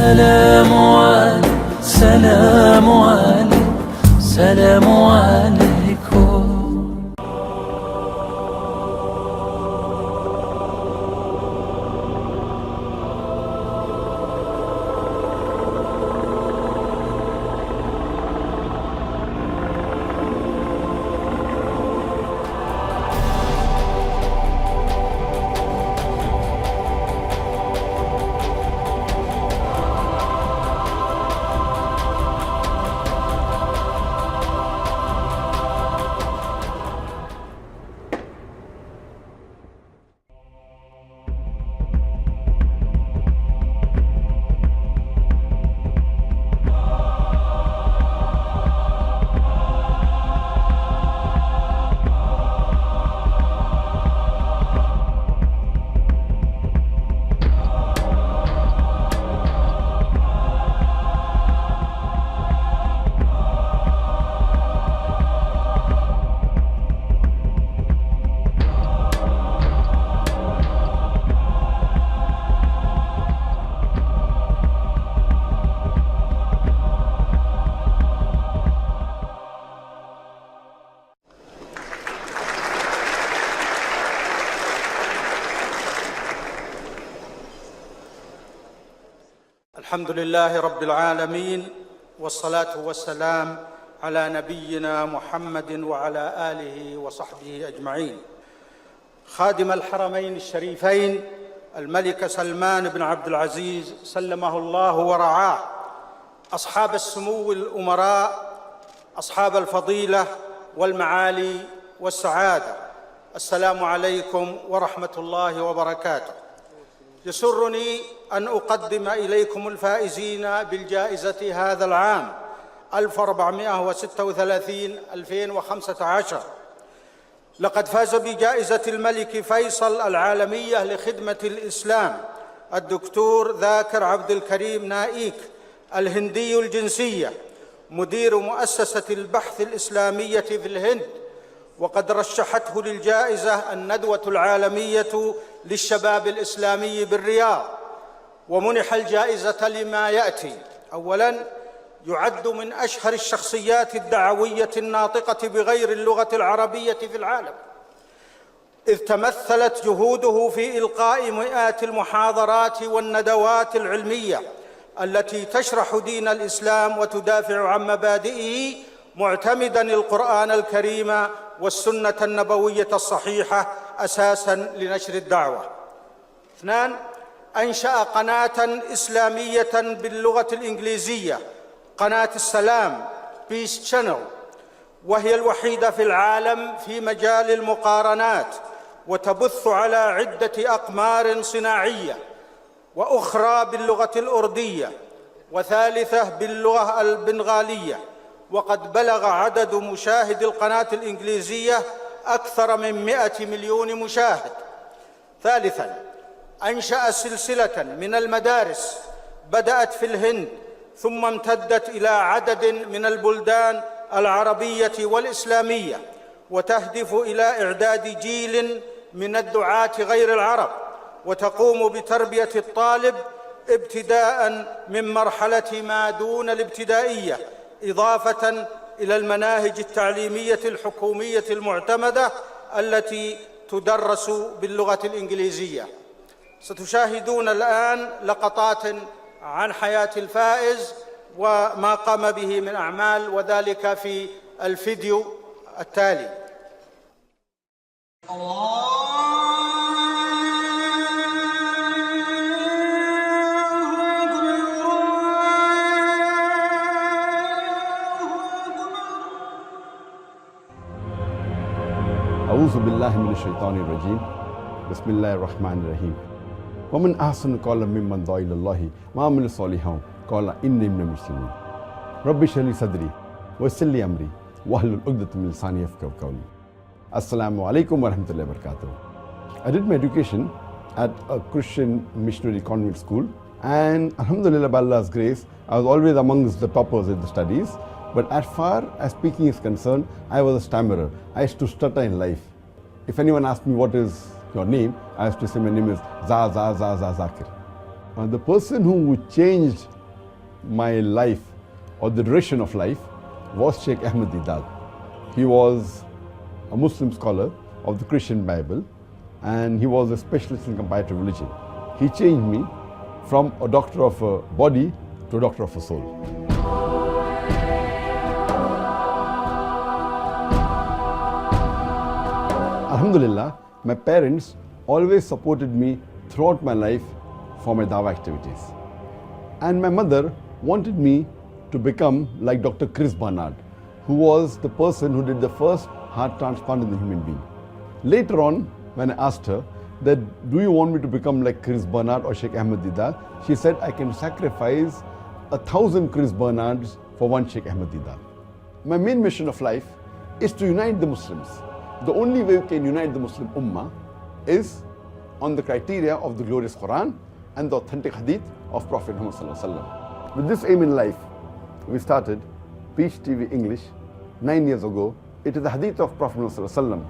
سلام عليك سلام عليك سلام عليكم. الحمد لله رب العالمين، والصلاة والسلام على نبينا محمد وعلى آله وصحبه أجمعين. خادم الحرمين الشريفين الملك سلمان بن عبد العزيز سلمه الله ورعاه، أصحاب السمو الأمراء، أصحاب الفضيلة والمعالي والسعادة، السلام عليكم ورحمة الله وبركاته. يسرني أن أقدم إليكم الفائزين بالجائزة هذا العام 1436-2015. لقد فاز بجائزة الملك فيصل العالمية لخدمة الإسلام الدكتور ذاكر عبد الكريم نائيك، الهندي الجنسية، مدير مؤسسة البحث الإسلامية في الهند، وقد رشحته للجائزة الندوة العالمية للشباب الإسلامي بالرياض، ومنح الجائزة لما يأتي. أولاً، يعد من أشهر الشخصيات الدعوية الناطقة بغير اللغة العربية في العالم، إذ تمثلت جهوده في إلقاء مئات المحاضرات والندوات العلمية التي تشرح دين الإسلام وتدافع عن مبادئه، معتمداً القرآن الكريم والسنة النبوية الصحيحة أساساً لنشر الدعوة. اثنان، أنشأ قناة إسلامية باللغة الإنجليزية، قناة السلام Peace Channel، وهي الوحيدة في العالم في مجال المقارنات، وتبث على عدة أقمار صناعية، وأخرى باللغة الأردية، وثالثة باللغة البنغالية. وقد بلغ عدد مشاهدي القناة الإنجليزية أكثر من 100 مليون مشاهد. ثالثاً، أنشأ سلسلة من المدارس بدأت في الهند ثم امتدت إلى عدد من البلدان العربية والإسلامية، وتهدف إلى إعداد جيل من الدعاة غير العرب، وتقوم بتربية الطالب ابتداءً من مرحلة ما دون الابتدائية، إضافة إلى المناهج التعليمية الحكومية المعتمدة التي تدرس باللغة الإنجليزية. ستشاهدون الآن لقطات عن حياة الفائز وما قام به من أعمال، وذلك في الفيديو التالي. أعوذ بالله من الشيطان الرجيم بسم الله الرحمن الرحيم ومن أحسن قولا ممن دعا إلى الله وعمل صالحا قال إني من المسلمين رب اشرح لي صدري ويسر لي أمري واحلل عقدة من لساني يفقهوا قولي. Assalamu alaikum wa rahmatullahi wa barakatuh. I did my education at a Christian missionary convent school, and alhamdulillah, by Allah's grace, I was always amongst the toppers in the studies. But as far as speaking is concerned, I was a stammerer. I used to stutter in life. If anyone asked me what is your name, I used to say my name is Zakir. The person who changed my life or the direction of life was Sheikh Ahmed Deedat. He was a Muslim scholar of the Christian Bible, and he was a specialist in comparative religion. He changed me from a doctor of a body to a doctor of a soul. Alhamdulillah, my parents always supported me throughout my life for my dawah activities. And my mother wanted me to become like Dr. Chris Barnard, who was the person who did the first heart transplant in the human being. Later on, when I asked her that, do you want me to become like Chris Barnard or Sheikh Ahmed Deedat? She said, I can sacrifice 1,000 Chris Barnards for one Sheikh Ahmed Deedat. My main mission of life is to unite the Muslims. The only way we can unite the Muslim Ummah is on the criteria of the glorious Quran and the authentic hadith of Prophet Muhammad Sallallahu Alaihi Wasallam. With this aim in life, we started Peace TV English 9 years ago. It is the hadith of Prophet Muhammad Sallallahu Alaihi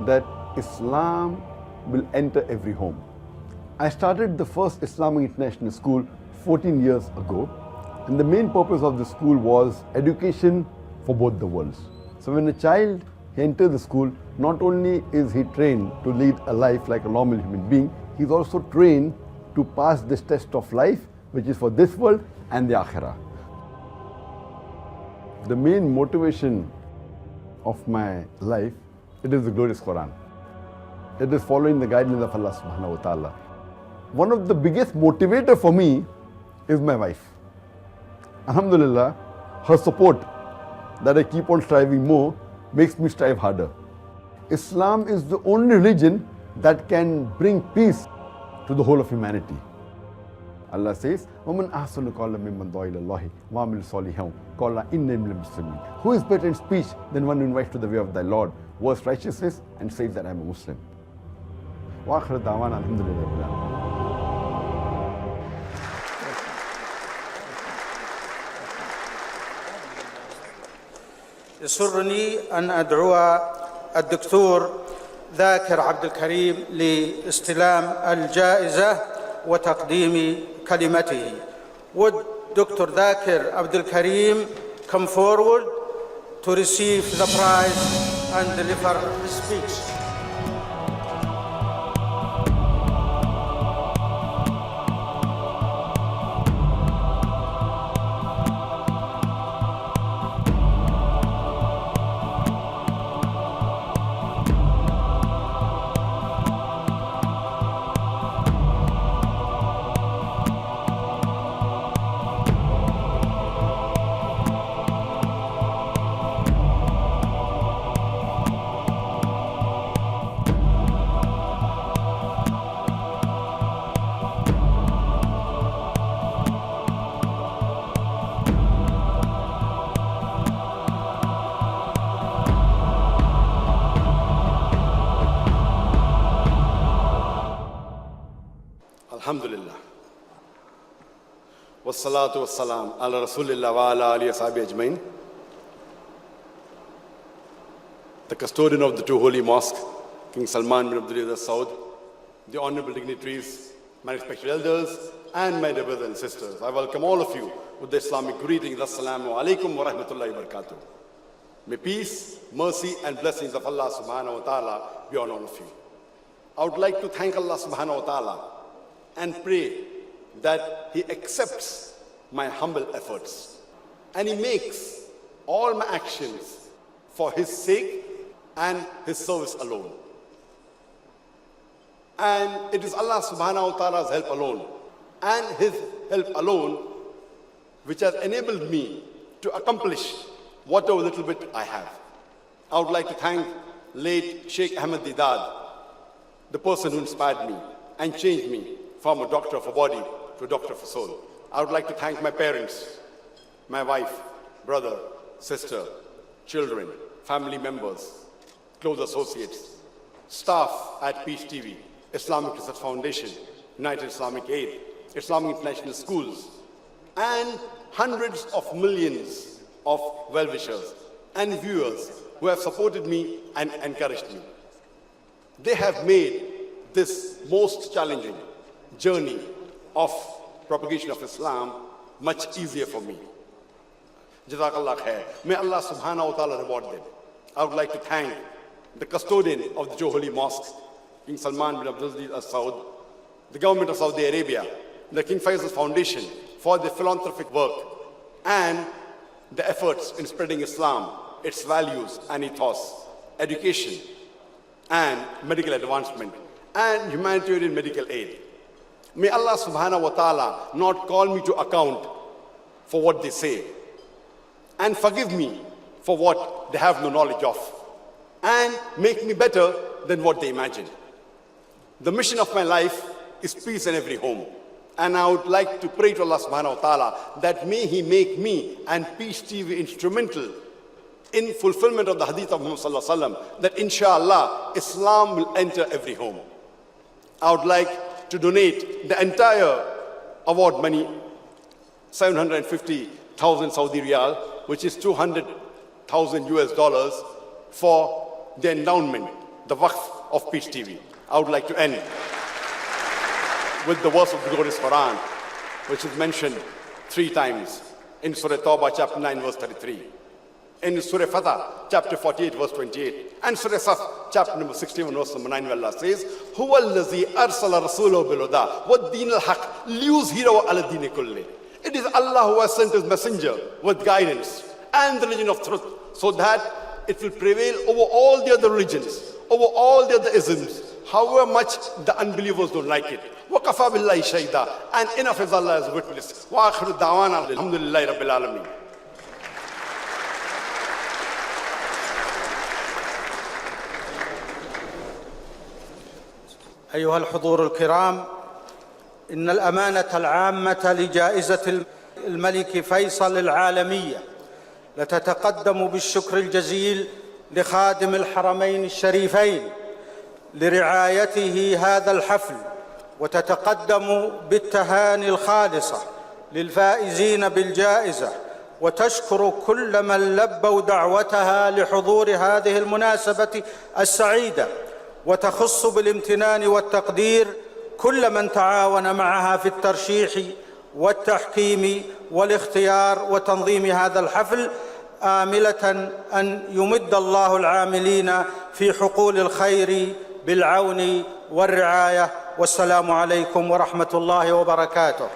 Wasallam that Islam will enter every home. I started the first Islamic International School 14 years ago, and the main purpose of the school was education for both the worlds. So when a child enters the school, not only is he trained to lead a life like a normal human being, he is also trained to pass this test of life, which is for this world and the Akhirah. The main motivation of my life, it is the glorious Quran. It is following the guidelines of Allah subhanahu wa ta'ala. One of the biggest motivator for me is my wife. Alhamdulillah, her support that I keep on striving more makes me strive harder. Islam is the only religion that can bring peace to the whole of humanity. Allah says, وَمَنْ أَحْسَنُ قَوْلًا مِمَّنْ دَعَا إِلَى اللَّهِ وَعَمِلَ صَالِحًا قَالَ إِنِّي مِنَ الْمُسْلِمِينَ. Who is better in speech than one who invites to the way of thy Lord, works righteousness, and says that I am a Muslim? وآخر دعوانا الحمد لله رب العالمين. يسرني أن أدعو الدكتور ذاكر عبد الكريم لاستلام الجائزة وتقديم كلمته. Would Dr. Dhakir Abdul Karim come forward to receive the prize and deliver his speech? Alhamdulillah. Wassalatu wassalam ala Rasulillah wa ala alihi wa sahbihi ajmain. The custodian of the two holy mosques, King Salman bin Abdulaziz Saud, the honorable dignitaries, my respected elders, and my dear brothers and sisters, I welcome all of you with the Islamic greetings. Assalamu alaikum wa rahmatullahi wa barakatuh. May peace, mercy, and blessings of Allah subhanahu wa ta'ala be on all of you. I would like to thank Allah subhanahu wa ta'ala and pray that He accepts my humble efforts and He makes all my actions for His sake and His service alone. And it is Allah subhanahu wa ta'ala's help alone and His help alone which has enabled me to accomplish whatever little bit I have. I would like to thank late Sheikh Ahmed Deedat, the person who inspired me and changed me from a doctor of a body to a doctor of a soul. I would like to thank my parents, my wife, brother, sister, children, family members, close associates, staff at Peace TV, Islamic Research Foundation, United Islamic Aid, Islamic International Schools, and hundreds of millions of well-wishers and viewers who have supported me and encouraged me. They have made this most challenging journey of propagation of Islam much easier for me. Jazakallah khair. May Allah subhanahu wa ta'ala reward them. I would like to thank the custodian of the Joholi Mosque, King Salman bin Abdulaziz Al Saud, the government of Saudi Arabia, the King Faisal Foundation for their philanthropic work and the efforts in spreading Islam, its values and ethos, education and medical advancement and humanitarian medical aid. May Allah subhanahu wa ta'ala not call me to account for what they say and forgive me for what they have no knowledge of and make me better than what they imagine. The mission of my life is peace in every home. And I would like to pray to Allah subhanahu wa ta'ala that may He make me and Peace TV instrumental in fulfillment of the hadith of Muhammad sallallahu alaihi wasallam, that inshallah Islam will enter every home. I would like to donate the entire award money, 750,000 Saudi riyal, which is $200,000 US, for the endowment, the waqf of Peace TV. I would like to end with the verse of the glorious Quran, which is mentioned 3 times in Surah Tawbah, chapter 9, verse 33, in Surah Fatah, chapter 48, verse 28, and Surah Saf, chapter number 61, verse number 9, where Allah says, هُوَ الَّذِي أَرْسَلَ رَسُولَهُ بِالْهُدَى وَالدِّينِ الْحَقِّ لِيُظْهِرَهُ عَلَى الدِّينِ كُلِّهِ. It is Allah who has sent His messenger with guidance and the religion of truth, so that it will prevail over all the other religions, over all the other isms, however much the unbelievers don't like it. وَقَفَى بِاللَّهِ شَهِيدًا. And enough is Allah as a witness. وَآخِرُ دَعْوَانَا الْحَمْدُ لِلَّهِ رَبِّ الْعَالَمِينَ. أيها الحضور الكرام، إن الأمانة العامة لجائزة الملك فيصل العالمية لتتقدم بالشكر الجزيل لخادم الحرمين الشريفين لرعايته هذا الحفل، وتتقدم بالتهاني الخالصة للفائزين بالجائزة، وتشكر كل من لبوا دعوتها لحضور هذه المناسبة السعيدة، وتخص بالامتنان والتقدير كل من تعاون معها في الترشيح والتحكيم والاختيار وتنظيم هذا الحفل، آملة أن يمد الله العاملين في حقول الخير بالعون والرعاية. والسلام عليكم ورحمة الله وبركاته.